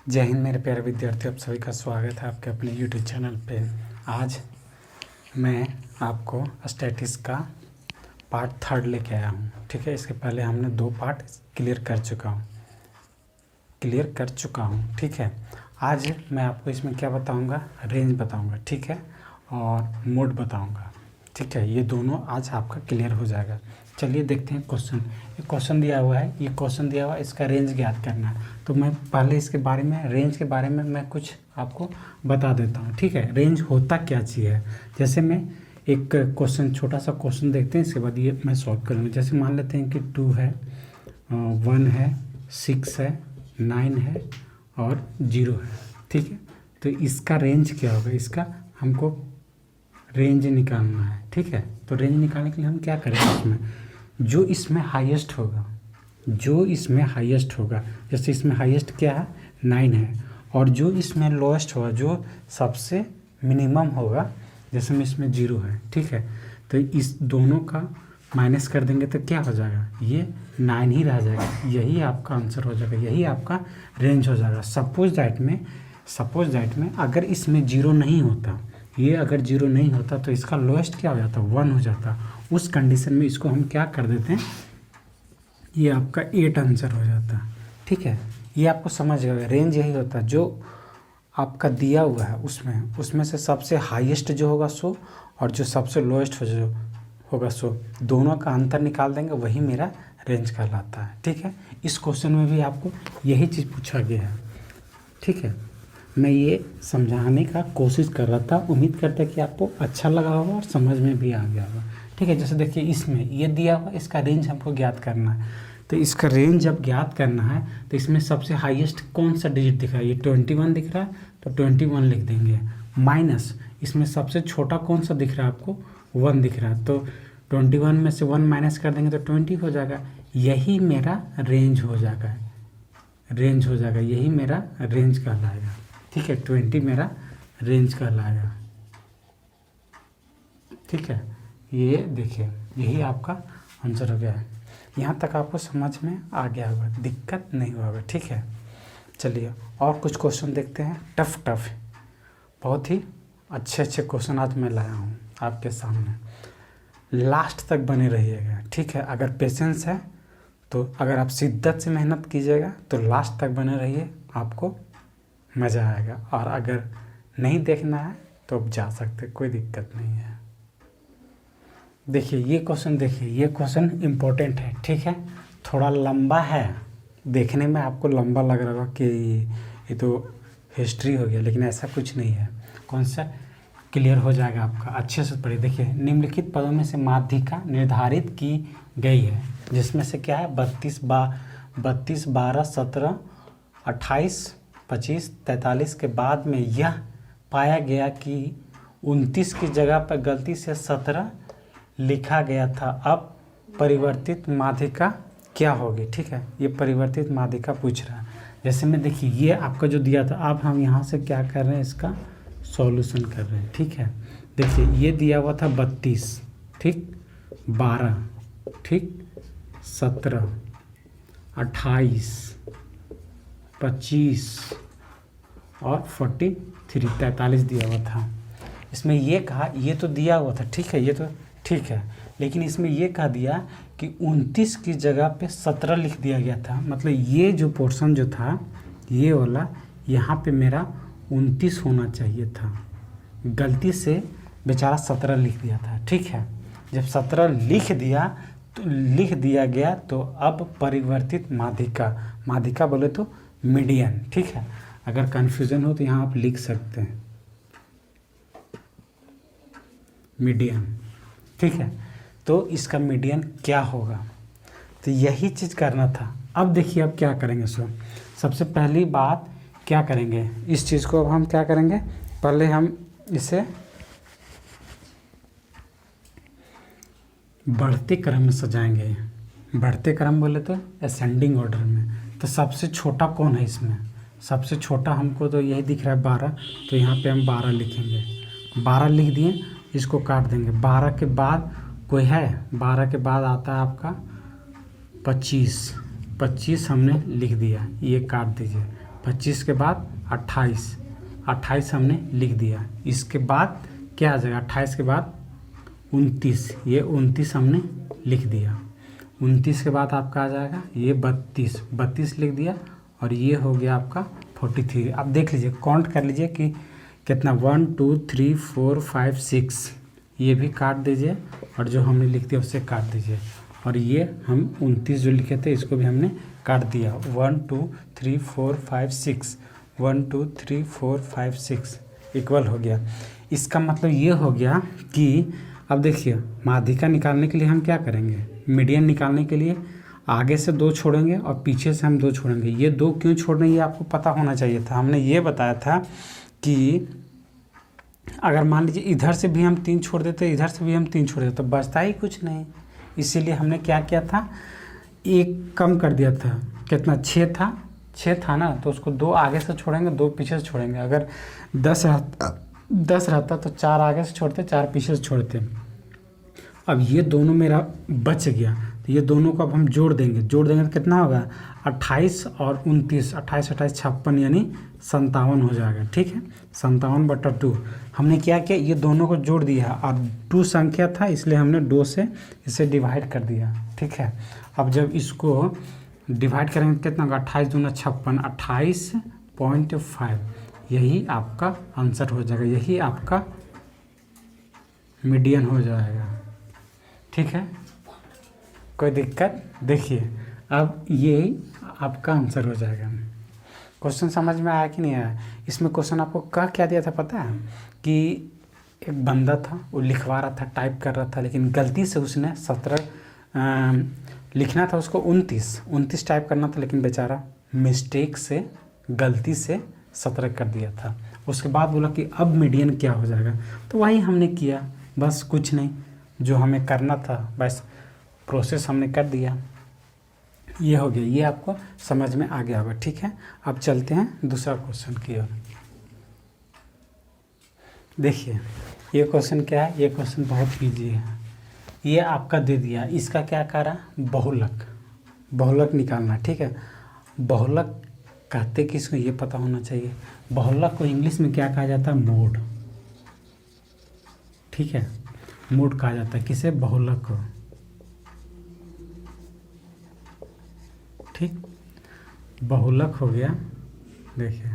जय हिंद मेरे प्यारे विद्यार्थी, आप सभी का स्वागत है आपके अपने यूट्यूब चैनल पे। आज मैं आपको स्टैटिस्टिक्स का पार्ट 3 लेके आया हूँ। ठीक है, इसके पहले हमने 2 पार्ट क्लियर कर चुका हूँ। ठीक है, आज मैं आपको इसमें क्या बताऊँगा, रेंज बताऊँगा। ठीक है, और मोड बताऊँगा। ठीक है, ये दोनों आज आपका क्लियर हो जाएगा। चलिए देखते हैं क्वेश्चन। ये क्वेश्चन दिया हुआ है, इसका रेंज ज्ञात करना है। तो मैं पहले इसके बारे में, रेंज के बारे में मैं कुछ आपको बता देता हूँ। ठीक है, रेंज होता क्या चीज़ है। जैसे मैं एक क्वेश्चन, छोटा सा क्वेश्चन देखते हैं, इसके बाद ये मैं सॉल्व करूँगा। जैसे मान लेते हैं कि 2 है, 1 है, 6 है, 9 है और 0 है। ठीक है, तो इसका रेंज क्या होगा, इसका हमको रेंज निकालना है। ठीक है, तो रेंज निकालने के लिए हम क्या करेंगे, इसमें जो इसमें हाईएस्ट होगा, जैसे इसमें हाईएस्ट क्या है 9 है, और जो इसमें लोएस्ट होगा, जो सबसे मिनिमम होगा, जैसे में इसमें 0 है। ठीक है, तो इस दोनों का माइनस कर देंगे तो क्या हो जाएगा, ये 9 ही रह जाएगा। यही आपका आंसर हो जाएगा, यही आपका रेंज हो जाएगा। सपोज दैट में अगर इसमें 0 नहीं होता, ये अगर 0 नहीं होता तो इसका लोएस्ट क्या हो जाता, 1 हो जाता। उस कंडीशन में इसको हम क्या कर देते हैं, ये आपका 8 आंसर हो जाता। ठीक है, ये आपको समझ गए। रेंज यही होता है, जो आपका दिया हुआ है उसमें से सबसे हाईएस्ट जो होगा 100 और जो सबसे लोएस्ट होगा 100, दोनों का अंतर निकाल देंगे, वही मेरा रेंज कहलाता है। ठीक है, इस क्वेश्चन में भी आपको यही चीज़ पूछा गया है। ठीक है, मैं ये समझाने का कोशिश कर रहा था। उम्मीद करते हैं कि आपको अच्छा लगा होगा और समझ में भी आ गया होगा। ठीक है, जैसे देखिए इसमें ये दिया हुआ, इसका रेंज हमको ज्ञात करना है। तो इसका रेंज जब ज्ञात करना है तो इसमें सबसे हाईएस्ट कौन सा डिजिट दिख रहा है, ये 21 दिख रहा है, तो 21 लिख देंगे। माइनस इसमें सबसे छोटा कौन सा दिख रहा है आपको, 1 दिख रहा है, तो 21 में से 1 माइनस कर देंगे तो 20 हो जाएगा। यही मेरा रेंज हो जाएगा, यही मेरा रेंज कहलाएगा। ठीक है, 20 मेरा रेंज कहलाएगा। ठीक है, ये देखिए यही आपका आंसर हो गया है। यहाँ तक आपको समझ में आ गया होगा, दिक्कत नहीं हुआ होगा। ठीक है, चलिए और कुछ क्वेश्चन देखते हैं। टफ बहुत ही अच्छे क्वेश्चन आज मैं लाया हूँ आपके सामने। लास्ट तक बने रहिएगा। ठीक है, अगर पेशेंस है तो, अगर आप शिद्दत से मेहनत कीजिएगा तो लास्ट तक बने रहिए, आपको मज़ा आएगा। और अगर नहीं देखना है तो आप जा सकते, कोई दिक्कत नहीं है। देखिए ये क्वेश्चन इम्पोर्टेंट है। ठीक है, थोड़ा लंबा है, देखने में आपको लंबा लग रहा होगा कि ये तो हिस्ट्री हो गया, लेकिन ऐसा कुछ नहीं है। कॉन्सेप्ट क्लियर हो जाएगा आपका, अच्छे से पढ़िए। देखिए, निम्नलिखित पदों में से माध्यिका निर्धारित की गई है, जिसमें से क्या है 32, 12, 17, 28, 25, 43 के बाद में यह पाया गया कि 29 की जगह पर गलती से 17 लिखा गया था। अब परिवर्तित माध्यिका क्या होगी। ठीक है, ये परिवर्तित माध्यिका पूछ रहा है। जैसे में देखिए ये आपका जो दिया था, अब हम यहाँ से क्या कर रहे हैं, इसका सॉल्यूशन कर रहे हैं। ठीक है, देखिए ये दिया हुआ था 32, ठीक, 12, ठीक, 17, 28, 25 और 43 दिया हुआ था। इसमें ये कहा, ये तो दिया हुआ था, ठीक है, ये तो ठीक है, लेकिन इसमें ये कहा दिया कि 29 की जगह पे 17 लिख दिया गया था। मतलब ये जो पोर्शन जो था, ये वाला, यहाँ पे मेरा 29 होना चाहिए था, गलती से बेचारा 17 लिख दिया था। ठीक है, जब 17 लिख दिया गया तो अब परिवर्तित माध्यिका बोले तो मीडियन। ठीक है, अगर कन्फ्यूज़न हो तो यहाँ आप लिख सकते हैं मीडियन। ठीक है, तो इसका मीडियन क्या होगा, तो यही चीज़ करना था। अब देखिए अब क्या करेंगे। सबसे पहली बात क्या करेंगे, इस चीज़ को अब हम क्या करेंगे, पहले हम इसे बढ़ते क्रम में सजाएंगे। बढ़ते क्रम बोले तो असेंडिंग ऑर्डर में। तो सबसे छोटा कौन है इसमें, सबसे छोटा हमको तो यही दिख रहा है 12, तो यहाँ पे हम 12 लिखेंगे। 12 लिख दिए, इसको काट देंगे। 12 के बाद कोई है, 12 के बाद आता है आपका 25 हमने लिख दिया, ये काट दीजिए। 25 के बाद 28, 28 हमने लिख दिया। इसके बाद क्या आ जाएगा, 28 के बाद 29, ये 29 हमने लिख दिया। 29 के बाद आपका आ जाएगा ये 32, 32 लिख दिया। और ये हो गया आपका 43। अब देख लीजिए, काउंट कर लीजिए कि कितना, 1 2 3 4 5 6, ये भी काट दीजिए और जो हमने लिख दिया उससे काट दीजिए। और ये हम 29 जो लिखे थे इसको भी हमने काट दिया। 1 2 3 4 5 6, 1 2 3 4 5 6 इक्वल हो गया। इसका मतलब ये हो गया कि अब देखिए, माध्यिका निकालने के लिए हम क्या करेंगे, मीडियन निकालने के लिए आगे से 2 छोड़ेंगे और पीछे से हम 2 छोड़ेंगे। ये 2 क्यों छोड़ रहे हैं ये आपको पता होना चाहिए था। हमने ये बताया था कि अगर मान लीजिए इधर से भी हम 3 छोड़ देते, इधर से भी हम 3 छोड़ देते, तो बचता ही कुछ नहीं। इसीलिए हमने क्या किया था, 1 कम कर दिया था। कितना, 6 था ना, तो उसको 2 आगे से छोड़ेंगे, 2 पीछे से छोड़ेंगे। अगर 10 रहता तो 4 आगे से छोड़ते, 4 पीछे से छोड़ते। अब ये दोनों मेरा बच गया, तो ये दोनों को अब हम जोड़ देंगे तो कितना होगा, 28 और 29, 28 28 56 यानी 57 हो जाएगा। ठीक है, 57/2 हमने क्या किया, ये दोनों को जोड़ दिया और 2 संख्या था इसलिए हमने 2 से इसे डिवाइड कर दिया। ठीक है, अब जब इसको डिवाइड करेंगे कितना होगा, 28 दूना 56, 28.5, यही आपका आंसर हो जाएगा, यही आपका मीडियन हो जाएगा। ठीक है, कोई दिक्कत, देखिए अब ये आपका आंसर हो जाएगा। क्वेश्चन समझ में आया कि नहीं आया। इसमें क्वेश्चन आपको क्या दिया था पता है, कि एक बंदा था, वो लिखवा रहा था, टाइप कर रहा था, लेकिन गलती से उसने 17 लिखना था उसको 29 टाइप करना था, लेकिन बेचारा मिस्टेक से गलती से 17 कर दिया था। उसके बाद बोला कि अब मीडियन क्या हो जाएगा, तो वही हमने किया, बस कुछ नहीं, जो हमें करना था बस प्रोसेस हमने कर दिया। ये हो गया, ये आपको समझ में आ गया होगा। ठीक है, अब चलते हैं दूसरा क्वेश्चन की ओर। देखिए ये क्वेश्चन क्या है, ये क्वेश्चन बहुत इजी है। ये आपका दे दिया, इसका क्या करा, बहुलक निकालना। ठीक है, बहुलक कहते किसको ये पता होना चाहिए। बहुलक को इंग्लिश में क्या कहा जाता है, मोड। ठीक है, मोड कहा जाता है किसे, बहुलक को। ठीक, बहुलक हो गया। देखिए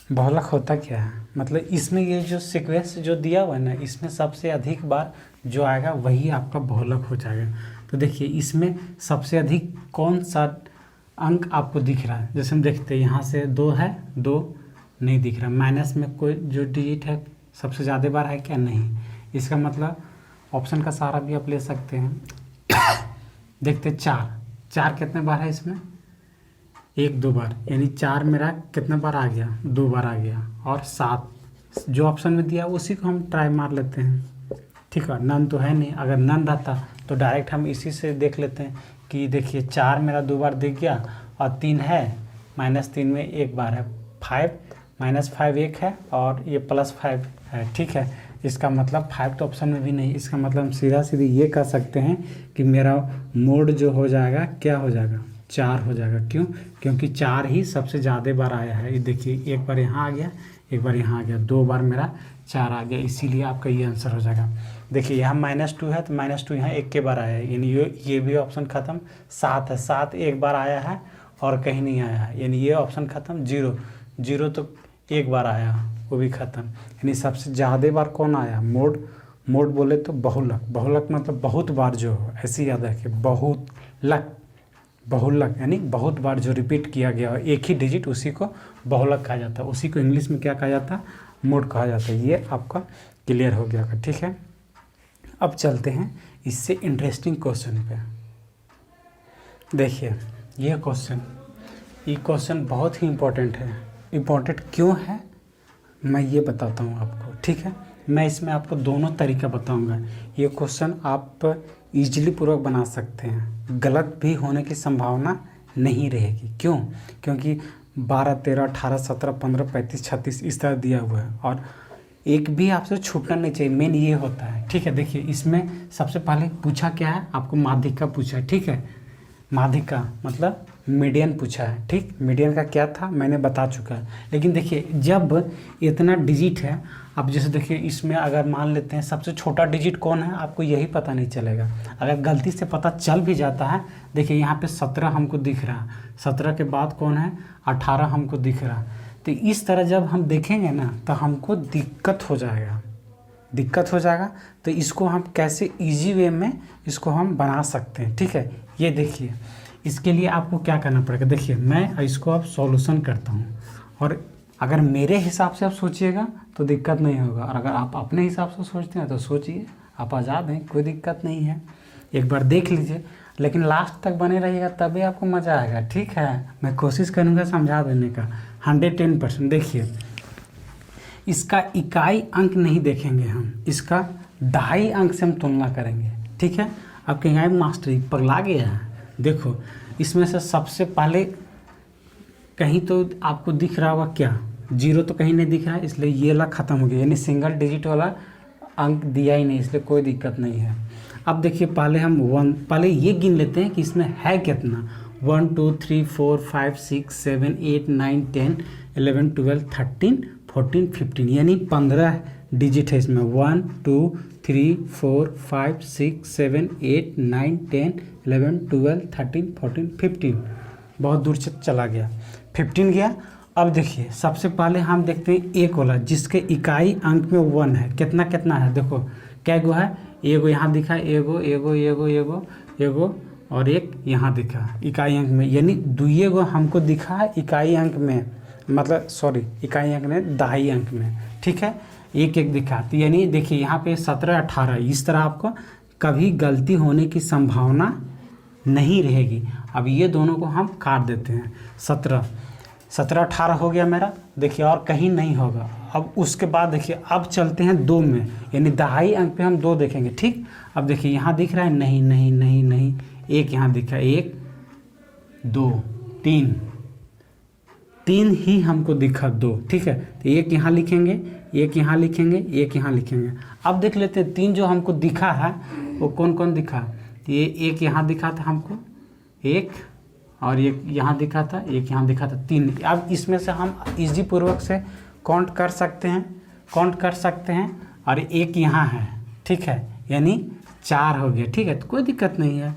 बहुलक होता क्या है, मतलब इसमें ये जो सीक्वेंस जो दिया हुआ है ना, इसमें सबसे अधिक बार जो आएगा वही आपका बहुलक हो जाएगा। तो देखिए इसमें सबसे अधिक कौन सा अंक आपको दिख रहा है, जैसे हम देखते हैं यहाँ से 2 है, 2 नहीं दिख रहा। माइनस में कोई जो डिजिट है सबसे ज़्यादा बार है क्या, नहीं। इसका मतलब ऑप्शन का सहारा भी आप ले सकते हैं। देखते 4 कितने बार है इसमें, 1 2 बार, यानी 4 मेरा कितने बार आ गया, 2 बार आ गया। और 7 जो ऑप्शन में दिया उसी को हम ट्राई मार लेते हैं। ठीक है, नन तो है नहीं, अगर नन रहता तो डायरेक्ट हम इसी से देख लेते हैं कि देखिए 4 मेरा 2 बार दिख गया और 3 है, -3 में 1 बार है, 5 -5 1 है और ये +5 है। ठीक है, इसका मतलब 5 तो ऑप्शन में भी नहीं। इसका मतलब हम सीधा सीधी ये कह सकते हैं कि मेरा मोड जो हो जाएगा क्या हो जाएगा, 4 हो जाएगा। क्यों, क्योंकि 4 ही सबसे ज़्यादा बार आया है। ये देखिए, एक बार यहाँ आ गया, एक बार यहाँ आ गया, 2 बार मेरा 4 आ गया, इसीलिए आपका ये आंसर हो जाएगा। देखिए यहाँ -2 है तो -2 यहाँ 1 के बार आया है, यानी ये भी ऑप्शन ख़त्म। 7 है, 7 एक बार आया है और कहीं नहीं आया है, यानी ये ऑप्शन ख़त्म। 0 तो 1 बार आया, वो भी ख़त्म। यानी सबसे ज़्यादा बार कौन आया, मोड बोले तो बहुलक मतलब बहुत बार जो हो, ऐसे याद रखिए, बहुलक यानी बहुत बार जो रिपीट किया गया हो एक ही डिजिट, उसी को बहुलक कहा जाता है। उसी को इंग्लिश में क्या कहा जाता है, मोड कहा जाता है। ये आपका क्लियर हो गया। ठीक है, अब चलते हैं इससे इंटरेस्टिंग क्वेश्चन पे। देखिए ये क्वेश्चन बहुत ही इम्पोर्टेंट है। इम्पोर्टेंट क्यों है मैं ये बताता हूँ आपको। ठीक है, मैं इसमें आपको दोनों तरीका बताऊंगा। ये क्वेश्चन आप इजीली पूर्वक बना सकते हैं, गलत भी होने की संभावना नहीं रहेगी। क्यों, क्योंकि 12 13 18 17 15 35 36 इस तरह दिया हुआ है और एक भी आपसे छूटना नहीं चाहिए, मेन ये होता है। ठीक है, देखिए इसमें सबसे पहले पूछा क्या है, आपको माध्यिका पूछा है। ठीक है, माध्यिका मतलब मीडियन पूछा है, ठीक। मीडियन का क्या था मैंने बता चुका है। लेकिन देखिए जब इतना डिजिट है, अब जैसे देखिए इसमें अगर मान लेते हैं सबसे छोटा डिजिट कौन है, आपको यही पता नहीं चलेगा। अगर गलती से पता चल भी जाता है, देखिए यहाँ पे 17 हमको दिख रहा, 17 के बाद कौन है, 18 हमको दिख रहा। तो इस तरह जब हम देखेंगे ना तो हमको दिक्कत हो जाएगा, दिक्कत हो जाएगा। तो इसको हम कैसे इजी वे में इसको हम बना सकते हैं, ठीक है। ये देखिए इसके लिए आपको क्या करना पड़ेगा, देखिए मैं इसको अब सॉल्यूशन करता हूँ, और अगर मेरे हिसाब से आप सोचिएगा तो दिक्कत नहीं होगा, और अगर आप अपने हिसाब से सोचते हैं तो सोचिए, आप आज़ाद हैं, कोई दिक्कत नहीं है। एक बार देख लीजिए, लेकिन लास्ट तक बने रहिएगा तभी आपको मज़ा आएगा, ठीक है। मैं कोशिश करूँगा समझा देने का 110%। देखिए इसका इकाई अंक नहीं देखेंगे हम, इसका दहाई अंक से हम तुलना करेंगे, ठीक है। अब कहेंगे मास्टर पगला गया है। देखो इसमें से सबसे पहले कहीं तो आपको दिख रहा होगा क्या, 0 तो कहीं नहीं दिख रहा है, इसलिए ये वाला ख़त्म हो गया, यानी सिंगल डिजिट वाला अंक दिया ही नहीं, इसलिए कोई दिक्कत नहीं है। अब देखिए पहले हम पहले ये गिन लेते हैं कि इसमें है कितना, 1 2 3 4 5 6 7 8 9 10 11 12 13 14 15, यानी 15 डिजिट है इसमें। 1 2 3 4 5 6 7 8 9 10 11 12 13 14 15, बहुत दूर से चला गया, 15 गया। अब देखिए सबसे पहले हम देखते हैं एक वाला जिसके इकाई अंक में 1 है, कितना कितना है, देखो क्या गो है, एगो यहाँ दिखा, एगो एगो एगो एगो एगो और एक यहाँ दिखा इकाई अंक में, यानी दुइये गो हमको दिखा है इकाई अंक में, मतलब सॉरी इकाई अंक में दहाई अंक में, ठीक है। एक एक दिखा, तो यानी देखिए यहाँ पे 17 18 इस तरह आपको कभी गलती होने की संभावना नहीं रहेगी। अब ये दोनों को हम काट देते हैं, 17 18 हो गया मेरा, देखिए और कहीं नहीं होगा। अब उसके बाद देखिए अब चलते हैं 2 में, यानी दहाई अंक पे हम 2 देखेंगे, ठीक। अब देखिए यहाँ दिख रहा है, नहीं नहीं नहीं नहीं, एक यहाँ दिख रहा है, 1 2 3 3 ही हमको दिखा 2, ठीक है। तो एक यहाँ लिखेंगे, एक यहाँ लिखेंगे, एक यहाँ लिखेंगे। अब देख लेते हैं 3 जो हमको दिखा है वो कौन कौन दिखा, ये एक यहाँ दिखा था हमको, एक और एक यहाँ दिखा था, एक यहाँ दिखा था, 3। अब इसमें से हम इजी पूर्वक से काउंट कर सकते हैं, और एक यहाँ है, ठीक है, यानी 4 हो गया, ठीक है। तो कोई दिक्कत नहीं है,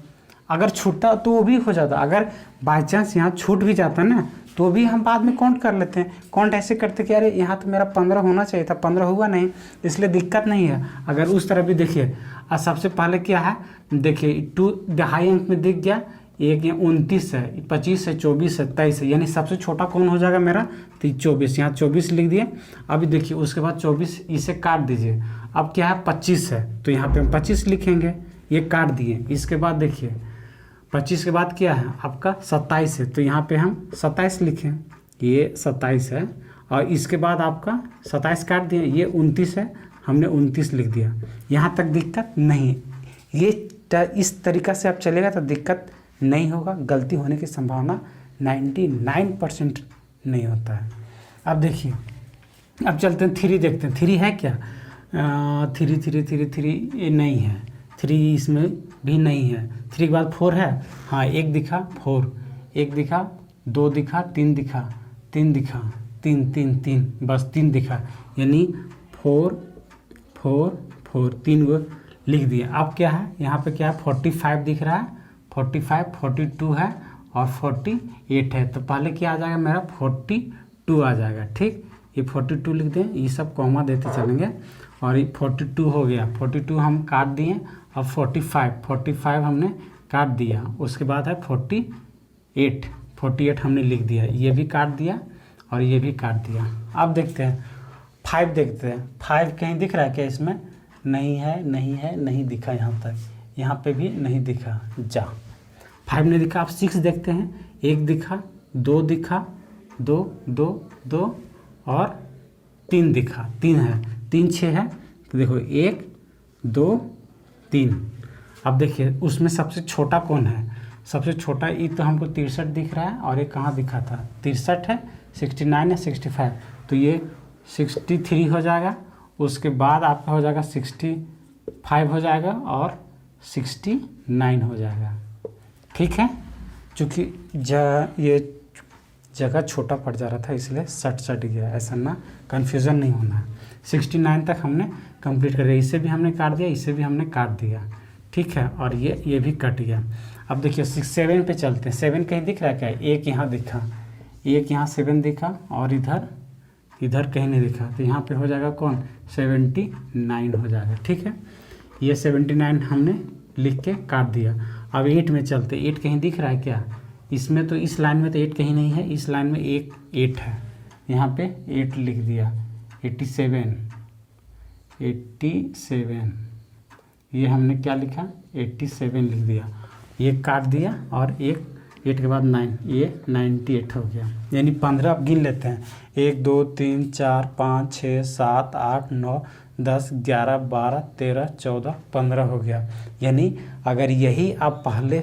अगर छूटा तो वो भी हो जाता, अगर बाई चांस यहाँ छूट भी जाता ना तो भी हम बाद में काउंट कर लेते हैं। काउंट ऐसे करते कि अरे यहाँ तो मेरा 15 होना चाहिए था, 15 हुआ नहीं, इसलिए दिक्कत नहीं है। अगर उस तरह भी देखिए, सबसे पहले क्या है, देखिए 2 दहाई अंक में दिख गया, एक ये 29 है, 25 है, 24 है, 23 है, यानी सबसे छोटा कौन हो जाएगा मेरा, तो 24, यहाँ 24 लिख दिए। अभी देखिए उसके बाद 24 इसे काट दीजिए, अब क्या है 25 है, तो यहाँ पे हम 25 लिखेंगे, ये काट दिए। इसके बाद देखिए 25 के बाद क्या है आपका 27 है, तो यहाँ पे हम 27 लिखें, ये 27 है, और इसके बाद आपका 27 काट दिए, ये 29 है, हमने 29 लिख दिया। यहाँ तक दिक्कत नहीं, ये इस तरीक़ा से आप चलेगा तो दिक्कत नहीं होगा, गलती होने की संभावना 99% नहीं होता है। अब देखिए अब चलते हैं 3 देखते हैं, 3 है क्या, 3 ये नहीं है, 3 इसमें भी नहीं है। 3 के बाद 4 है, हाँ एक दिखा 4, एक दिखा, 2 दिखा, 3 दिखा, 3 दिखा, 3 बस 3 दिखा, यानी 4 4 4 3 गो लिख दिए। अब क्या है यहाँ पे क्या है 45 दिख रहा है, 45 42 है और 48 है, तो पहले क्या आ जाएगा मेरा 42 आ जाएगा, ठीक। ये 42 लिख दें, ये सब कॉमा देते चलेंगे, और ये 42 हो गया, 42 हम काट दिए। अब 45 हमने काट दिया, उसके बाद है 48 हमने लिख दिया, ये भी काट दिया और ये भी काट दिया। अब देखते हैं 5 देखते हैं, 5 कहीं दिख रहा है क्या, इसमें नहीं है, नहीं दिखा, यहाँ तक, यहाँ पे भी नहीं दिखा, जा 5 नहीं दिखा। अब 6 देखते हैं, 1 दिखा, 2 दिखा, 2 और 3 दिखा, 3 है, 3 6 है, तो देखो 1 2 3। अब देखिए उसमें सबसे छोटा कौन है, सबसे छोटा ये तो हमको 63 दिख रहा है, और ये कहाँ दिखा था 63 है, 69 है, 65, तो ये 63 हो जाएगा। उसके बाद आपका हो जाएगा 65 हो जाएगा और 69 हो जाएगा, ठीक है। चूँकि ये जगह छोटा पड़ जा रहा था इसलिए सट गया, ऐसा ना कन्फ्यूज़न नहीं होना है। 69 तक हमने कंप्लीट कर दिया, इसे भी हमने काट दिया, इसे भी हमने काट दिया, ठीक है, और ये भी कट गया। अब देखिए 7 पे चलते हैं। 7 कहीं दिख रहा है क्या? एक यहाँ दिखा, एक यहाँ 7 दिखा और इधर कहीं नहीं दिखा, तो यहाँ पे हो जाएगा कौन? 79 हो जाएगा, ठीक है। ये 79 हमने लिख के काट दिया। अब 8 में चलते। 8 कहीं दिख रहा है क्या? इसमें तो इस लाइन में तो 8 कहीं नहीं है, इस लाइन में 8 है, यहाँ पे 8 लिख दिया। 87 ये हमने क्या लिखा? 87 लिख दिया, ये काट दिया, और 8 के बाद 9, ये 98 हो गया। यानी 15 अब गिन लेते हैं। 1 2 3 4 5 6 7 8 9 10 11 12 13 14 15 हो गया। यानी अगर यही आप पहले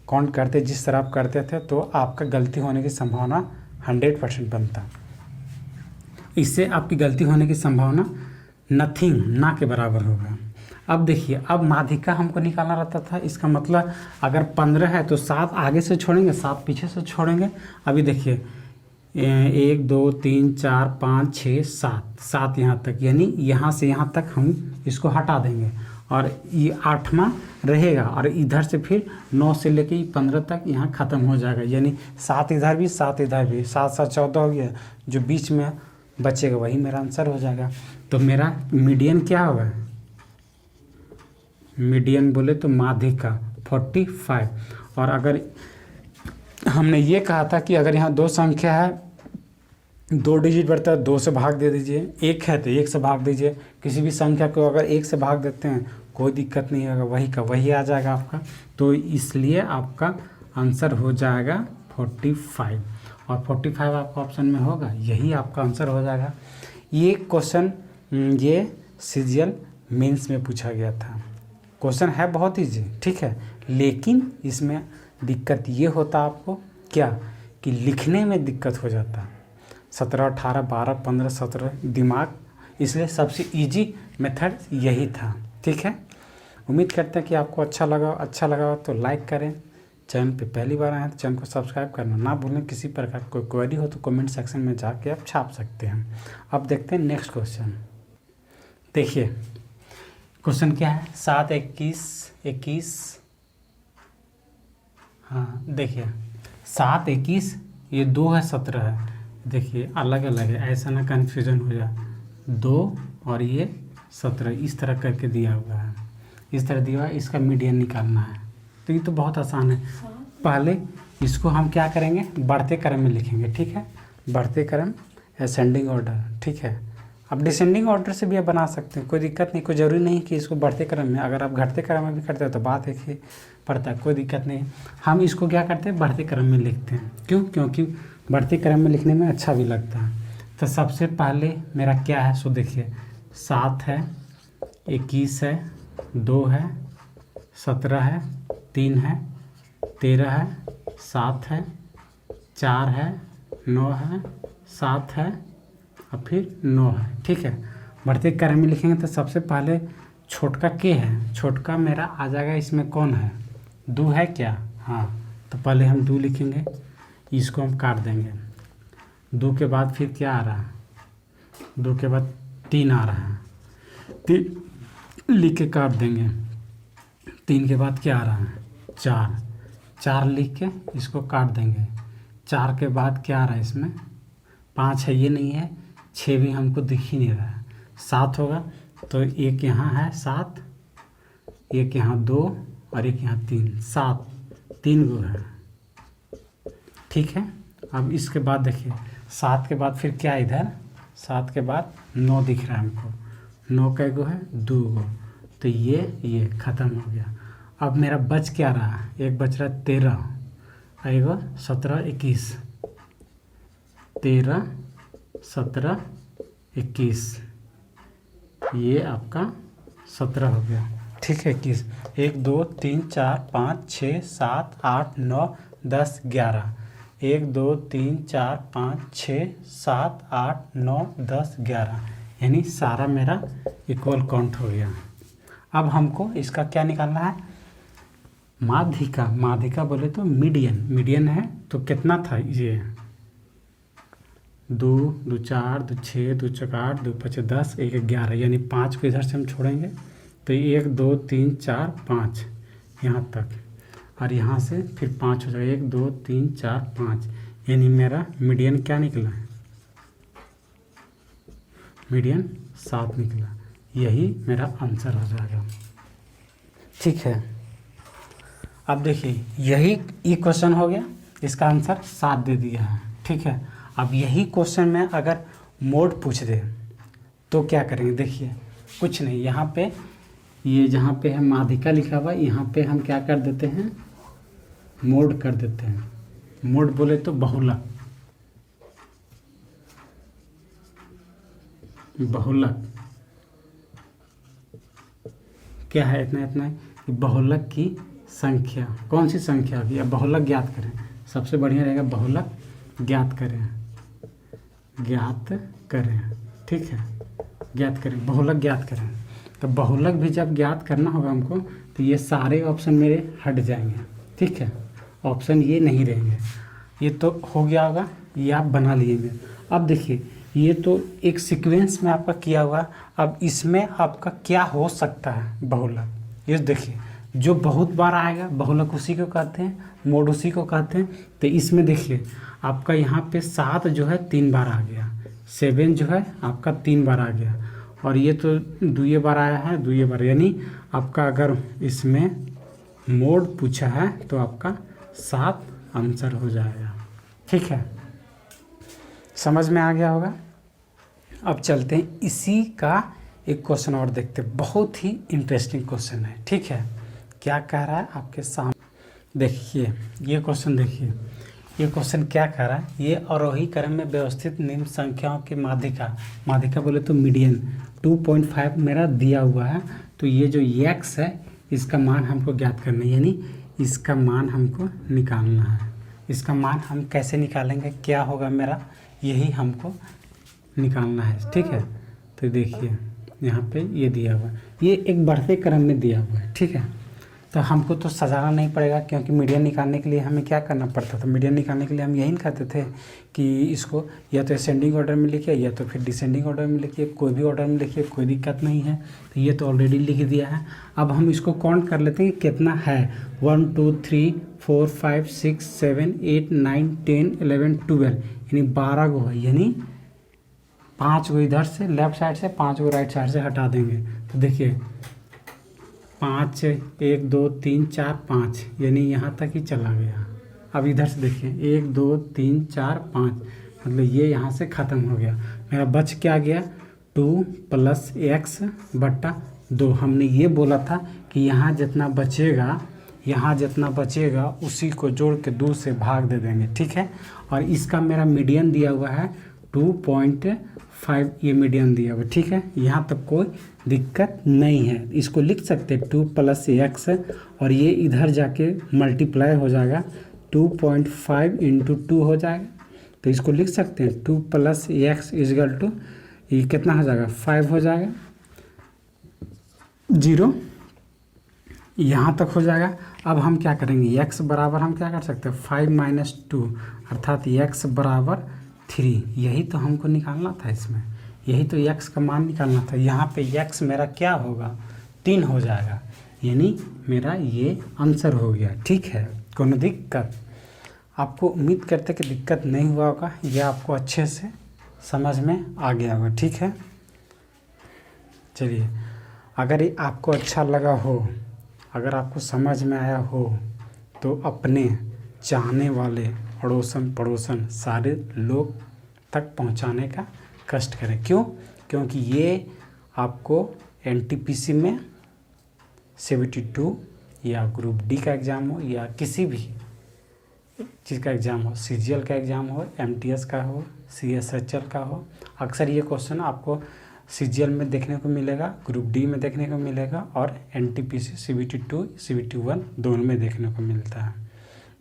काउंट करते जिस तरह आप करते थे तो आपका गलती होने की संभावना 100% बनता। इससे आपकी गलती होने की संभावना नथिंग, ना के बराबर होगा। अब देखिए, अब माध्यिका हमको निकालना रहता था। इसका मतलब अगर 15 है तो 7 आगे से छोड़ेंगे, 7 पीछे से छोड़ेंगे। अभी देखिए 1 2 3 4 5 6 7 यहाँ तक, यानी यहाँ से यहाँ तक हम इसको हटा देंगे, और ये 8वां रहेगा, और इधर से फिर 9 से लेके 15 तक यहाँ ख़त्म हो जाएगा। यानी 7 इधर भी, 7 इधर भी, 7 7 14 हो गया। जो बीच में बचेगा वही मेरा आंसर हो जाएगा। तो मेरा मीडियन क्या होगा? मीडियन बोले तो माध्यिका 45। और अगर हमने ये कहा था कि अगर यहाँ 2 संख्या है, 2 डिजिट बढ़ता है, 2 से भाग दे दीजिए। 1 है तो 1 से भाग दीजिए। किसी भी संख्या को अगर 1 से भाग देते हैं कोई दिक्कत नहीं होगा, वही का वही आ जाएगा आपका। तो इसलिए आपका आंसर हो जाएगा 45, और 45 आपका ऑप्शन में होगा, यही आपका आंसर हो जाएगा। ये क्वेश्चन ये सीजीएल मेंस में पूछा गया था। क्वेश्चन है बहुत ईजी, ठीक है, लेकिन इसमें दिक्कत ये होता आपको क्या कि लिखने में दिक्कत हो जाता। 17 18 12 15 17 दिमाग, इसलिए सबसे इजी मेथड यही था, ठीक है। उम्मीद करते हैं कि आपको अच्छा लगा तो लाइक करें। चैनल पे पहली बार आए हैं तो चैनल को सब्सक्राइब करना ना भूलें। किसी प्रकार कोई क्वेरी हो तो कमेंट सेक्शन में जाके आप छाप सकते हैं। अब देखते हैं नेक्स्ट क्वेश्चन। देखिए क्वेश्चन क्या है? 7 21, हाँ देखिए 7 21, ये 2 है 17 है। देखिए अलग अलग है, ऐसा ना कन्फ्यूजन हो जाए। 2 और ये 17 इस तरह करके दिया हुआ है, इस तरह दिया हुआ है। इसका मीडियन निकालना है, तो ये तो बहुत आसान है। पहले इसको हम क्या करेंगे? बढ़ते क्रम में लिखेंगे, ठीक है। बढ़ते क्रम, असेंडिंग ऑर्डर, ठीक है। अब डिसेंडिंग ऑर्डर से भी आप बना सकते हैं, कोई दिक्कत नहीं। कोई ज़रूरी नहीं कि इसको बढ़ते क्रम में, अगर आप घटते क्रम में भी करते हो तो बात एक ही पड़ता है, कोई दिक्कत नहीं। हम इसको क्या करते हैं? बढ़ते क्रम में लिखते हैं। क्यों? क्योंकि बढ़ते क्रम में लिखने में अच्छा भी लगता है। तो सबसे पहले मेरा क्या है? सो देखिए 7 है, 21 है, 2 है, 17 है, 3 है, 13 है, 7 है, 4 है, 9 है, 7 है और फिर 9 है, ठीक है। बढ़ते क्रम में लिखेंगे तो सबसे पहले छोटका के है, छोटका मेरा आ जाएगा। इसमें कौन है? 2 है क्या? हाँ, तो पहले हम 2 लिखेंगे, इसको हम काट देंगे। 2 के बाद फिर क्या आ रहा है? 2 के बाद 3 आ रहा है, 3 लिख के काट देंगे। 3 के बाद क्या आ रहा है? 4 लिख के इसको काट देंगे। 4 के बाद क्या आ रहा है? इसमें 5 है, ये नहीं है। 6 भी हमको दिख ही नहीं रहा है। 7 होगा तो एक यहाँ है 7, एक यहाँ 2 और एक यहाँ 3, 7 3 गो है, ठीक है। अब इसके बाद देखिए 7 के बाद फिर क्या इधर? 7 के बाद 9 दिख रहा है हमको। 9 कै गो है? 2 गो। तो ये ख़त्म हो गया। अब मेरा बच क्या रहा है? एक बच रहा है 13, आएगा 17 21, 13 17 21, ये आपका 17 हो गया, ठीक है। 21, 1 2 3 4 5 6 7 8 9 10 11, 1 2 3 4 5 6 7 8 9 10 11, यानी सारा मेरा इक्वल काउंट हो गया। अब हमको इसका क्या निकालना है? माध्यिका, माध्यिका बोले तो मीडियन, मीडियन है तो कितना था ये 2 2 4 2 6 2 4 8 2 5 10 1 11, यानी 5 को इधर से हम छोड़ेंगे तो 1 2 3 4 5 यहाँ तक, और यहाँ से फिर 5 हो जाएगा 1 2 3 4 5, यानी मेरा मीडियन क्या निकला, मीडियन 7 निकला। यही मेरा आंसर हो जाएगा। ठीक है, अब देखिए यही क्वेश्चन हो गया, इसका आंसर 7 दे दिया है। ठीक है, अब यही क्वेश्चन में अगर मोड पूछ दे तो क्या करेंगे, देखिए कुछ नहीं, यहाँ पे ये जहाँ पे है माध्यिका लिखा हुआ, यहाँ पे हम क्या कर देते हैं, मोड कर देते हैं। मोड बोले तो बहुलक, बहुलक क्या है, इतना इतना है कि बहुलक की संख्या, कौन सी संख्या होगी, अब बहुलक ज्ञात करें, सबसे बढ़िया रहेगा बहुलक ज्ञात करें, ज्ञात करें। ठीक है, ज्ञात करें, बहुलक ज्ञात करें। तो बहुलक भी जब ज्ञात करना होगा हमको तो ये सारे ऑप्शन मेरे हट जाएंगे। ठीक है, ऑप्शन ये नहीं रहेंगे। ये तो हो गया होगा, ये आप बना लीजिए। अब देखिए ये तो एक सीक्वेंस में आपका किया हुआ, अब इसमें आपका क्या हो सकता है बहुलक, ये देखिए जो बहुत बार आएगा बहुलक उसी को कहते हैं, मोड उसी को कहते हैं। तो इसमें देखिए आपका यहाँ पे 7 जो है 3 बार आ गया, 7 जो है आपका 3 बार आ गया, और ये तो 2 बार आया है, 2 बार, यानी आपका अगर इसमें मोड पूछा है तो आपका 7 आंसर हो जाएगा। ठीक है, समझ में आ गया होगा। अब चलते हैं इसी का एक क्वेश्चन और देखते हैं, बहुत ही इंटरेस्टिंग क्वेश्चन है। ठीक है, क्या कह रहा है आपके सामने, देखिए ये क्वेश्चन, देखिए ये क्वेश्चन क्या कह रहा है, ये आरोही क्रम में व्यवस्थित निम्न संख्याओं की माध्यिका, माध्यिका बोले तो मीडियन 2.5 मेरा दिया हुआ है। तो ये जो x है इसका मान हमको ज्ञात करना है, यानी इसका मान हमको निकालना है। इसका मान हम कैसे निकालेंगे, क्या होगा मेरा, यही हमको निकालना है। ठीक है, तो देखिए यहाँ पे ये दिया हुआ है, ये एक बढ़ते क्रम में दिया हुआ है। ठीक है, तो हमको तो सजाना नहीं पड़ेगा, क्योंकि मीडियन निकालने के लिए हमें क्या करना पड़ता था, मीडियन निकालने के लिए हम यही कहते थे कि इसको या तो असेंडिंग ऑर्डर में लिखिए या तो फिर डिसेंडिंग ऑर्डर में लिखिए, कोई भी ऑर्डर में लिखिए, कोई दिक्कत नहीं है। तो ये तो ऑलरेडी लिख दिया है। अब हम इसको काउंट कर लेते हैं कितना है, 1 2 3 4 5 6 7 8 9 10 11 12, यानी 12 गो है, यानी 5 गो इधर से लेफ्ट साइड से, 5 गो राइट साइड से हटा देंगे। तो देखिए 5 1 2 3 4 5, यानी यहाँ तक ही चला गया। अब इधर से देखिए 1 2 3 4 5, मतलब ये यहाँ से ख़त्म हो गया। मेरा बच क्या गया, 2 + x/2। हमने ये बोला था कि यहाँ जितना बचेगा, यहाँ जितना बचेगा उसी को जोड़ के 2 से भाग दे देंगे। ठीक है, और इसका मेरा मीडियन दिया हुआ है 2.5, ये मीडियन दिया हुआ। ठीक है, यहाँ तक कोई दिक्कत नहीं है। इसको लिख सकते हैं 2 + x, और ये इधर जाके मल्टीप्लाई हो जाएगा, 2.5 × 2 हो जाएगा। तो इसको लिख सकते हैं 2 + x = ये कितना हो जाएगा, 5 हो जाएगा, 0 यहाँ तक हो जाएगा। अब हम क्या करेंगे, x बराबर हम क्या कर सकते हैं, 5 - 2, अर्थात x = 3। यही तो हमको निकालना था, इसमें यही तो x का मान निकालना था। यहाँ पे x मेरा क्या होगा, 3 हो जाएगा, यानी मेरा ये आंसर हो गया। ठीक है, कोनो दिक्कत, आपको उम्मीद करते कि दिक्कत नहीं हुआ होगा, यह आपको अच्छे से समझ में आ गया होगा। ठीक है, चलिए, अगर ये आपको अच्छा लगा हो, अगर आपको समझ में आया हो, तो अपने चाहने वाले अड़ोसन पड़ोसन सारे लोग तक पहुंचाने का कष्ट करें। क्यों, क्योंकि ये आपको NTPC में 72 या ग्रुप डी का एग्ज़ाम हो, या किसी भी चीज़ का एग्ज़ाम हो, CGL का एग्ज़ाम हो, MTS का हो, CSHL का हो, अक्सर ये क्वेश्चन आपको CGL में देखने को मिलेगा, ग्रुप डी में देखने को मिलेगा, और NTPC 72 71 दोनों में देखने को मिलता है।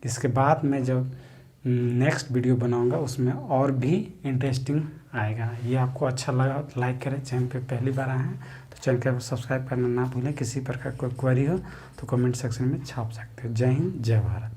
इसके बाद मैं जब नेक्स्ट वीडियो बनाऊंगा उसमें और भी इंटरेस्टिंग आएगा। ये आपको अच्छा लगा तो लाइक करें, चैनल पे पहली बार आए हैं तो चैनल को सब्सक्राइब करना ना भूलें। किसी प्रकार कोई क्वेरी हो तो कमेंट सेक्शन में छाप सकते हो। जय हिंद, जय भारत।